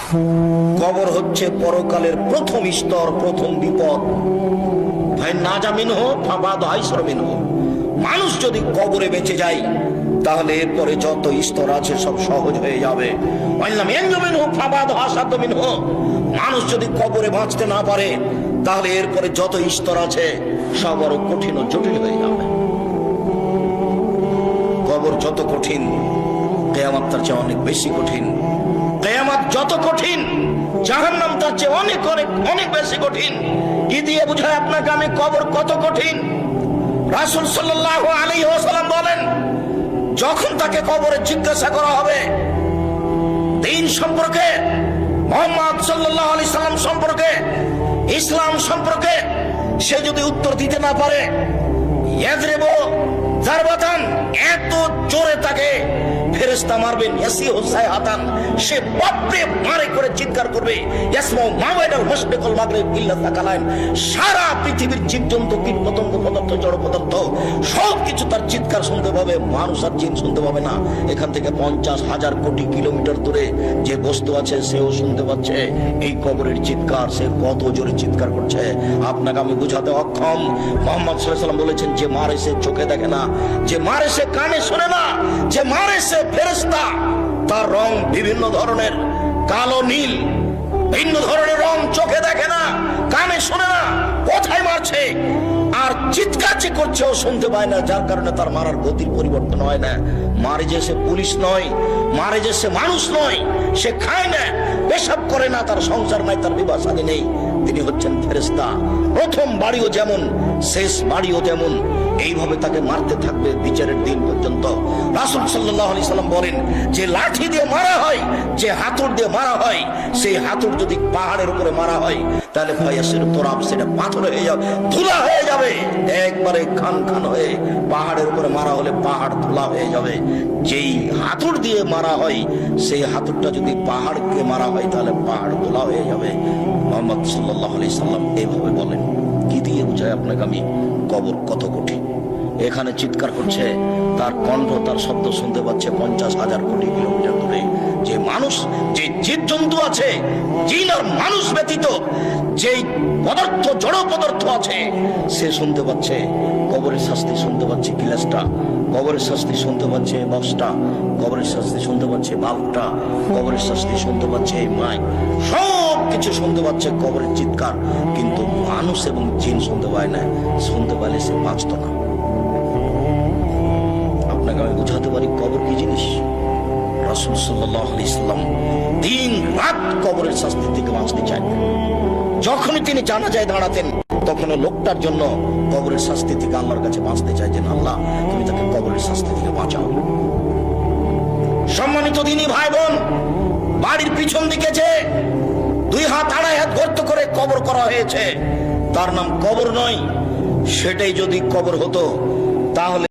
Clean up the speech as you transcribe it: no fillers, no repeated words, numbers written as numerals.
কবর হচ্ছে পরকালের প্রথম স্তর, প্রথম বিপদ। ভাই না জামিন হোক ফাবাদ হাইসরমিন হোক, মানুষ যদি কবরে বেঁচে যায় তাহলে এরপরে যত স্তর আছে সব সহজ হয়ে যাবে। মানুষ যদি কবরে বাঁচতে না পারে তাহলে এরপরে যত স্তর আছে সব আরো কঠিন ও জটিল হয়ে যাবে। কবর যত কঠিন, কিয়ামত তার চেয়ে অনেক বেশি কঠিন। কিয়ামত যত কঠিন, জাহান্নাম তার চেয়ে অনেক অনেক অনেক বেশি কঠিন। কি দিয়ে বুঝায় আপনাকে আমি কবর কত কঠিন? রাসূল সাল্লাল্লাহু আলাইহি ওয়াসাল্লাম বলেন, যখন তাকে কবরে জিজ্ঞাসা করা হবে দ্বীন সম্পর্কে, মুহাম্মদ সাল্লাল্লাহু আলাইহি সাল্লাম সম্পর্কে, ইসলাম সম্পর্কে, সে যদি উত্তর দিতে না পারে, ইয়াজরিবু জারবাতান, এত জোরে তাকে ফেরেশতা মারবেন, ইয়াসিহু সাইহাতান, সে বাপরে মারে করে চিৎকার করবে, ইয়াসমাউ মা বাইনাল মাশরিক ওয়াল মাগরিব ইল্লা তাকালাইন, সারা পৃথিবীর জীবজন্তু, কীট পতঙ্গ, পদার্থ, জড় পদার্থ সব কিছু তার চিৎকার শুনতে পাবে, মানুষ আর জিন শুনতে পাবে না। এখান থেকে 50,000 কোটি কিলোমিটার দূরে যে বস্তু আছে সেও শুনতে পাচ্ছে এই কবরের চিৎকার। সে কত জোরে চিৎকার করছে আপনাকে আমি বুঝাতে অক্ষম। মুহাম্মদ সাল্লাল্লাহু আলাইহি ওয়াসাল্লাম বলেছেন, যে মারে সে চোখে দেখে না, যে মারে সে কানে শোনে না, যে মারে সে ফেরেশতা, তার রং বিভিন্ন ধরনের, কালো নীল, ভিন্ন ধরনের রং, চোখে দেখে না, কানে শোনে না, কোথায় মারছে আর চিৎকার যে করছে ও শুনতে পায় না, যার কারণে তার মারার গতির পরিবর্তন হয় না। মারে যে সে পুলিশ নয়, মারে যে সে মানুষ নয়, সে খায় না, পেশাব করে না, তার সংসার নাই, তার বিবাহ শাদী নেই, তিনি হচ্ছেন ফেরেশতা। প্রথম বাড়িও যেমন, শেষ বাড়িও তেমন, এইভাবে তাকে মারতে থাকবে বিচারের দিন পর্যন্ত। রাসূল সাল্লাল্লাহু আলাইহি সাল্লাম বলেন, যে লাঠি দিয়ে মারা হয়, যে হাতুড় দিয়ে মারা হয়, সেই হাতুড় যদি পাহাড়ের উপরে মারা হয় তাহলে ফায়াসির তোরাব, সেটা পাথর হয়ে যাবে, ধুলা হয়ে যাবে, একবারে খান খান হয়ে। পাহাড়ের উপরে মারা হলে পাহাড় ধুলা হয়ে যাবে। যেই হাতুড় দিয়ে মারা হয় সেই হাতুড়টা যদি পাহাড়কে মারা হয় তাহলে পাহাড় ধুলা হয়ে যাবে। মুহাম্মদ সাল্লাল্লাহু আলাইহি সাল্লাম এইভাবে বলেন। কি দিয়ে বুঝায় আপনাকে আমি কবর কত কঠিন? এখানে চিৎকার করছে, তার কণ্ঠ, তার শব্দ শুনতে পাচ্ছে 50,000 কোটি কিলোমিটার দূরে। যে মানুষ, যে জীবজন্তু আছে, জিন আর মানুষ ব্যতীত যে পদার্থ, জড় পদার্থ আছে, সে শুনতে পাচ্ছে কবরের শাস্তি, শুনতে পাচ্ছে গিলাসটা, কবরের শাস্তি শুনতে পাচ্ছে বক্সটা, কবরের শাস্তি শুনতে পাচ্ছে বাল্বটা, কবরের শাস্তি শুনতে পাচ্ছে এই মাইক, সব কিছু শুনতে পাচ্ছে কবরের চিৎকার। কিন্তু মানুষ এবং জিন শুনতে পায় না, শুনতে পাইলে সে বাঁচত না। আপনাকে আমি বুঝাতে পারি কবর কি জিনিস। রাসূল সাল্লাল্লাহু আলাইহি সাল্লাম দিন রাত কবরের শাস্তি থেকে বাঁচতে চাইতেন। যখনই তিনি জানাজায় দাঁড়াতেন তখন লোকটার জন্য কবরের শাস্তি থেকে আল্লাহর কাছে বাঁচতে চাইতেন, আল্লাহ তুমি তাকে কবরের শাস্তি থেকে বাঁচাও। সম্মানিত দিনী ভাই বোন, বাড়ির পিছন দিকে যে 2 হাত 2.5 হাত গর্ত করে কবর করা হয়েছে, তার নাম কবর নয়। সেটাই যদি কবর হতো তাহলে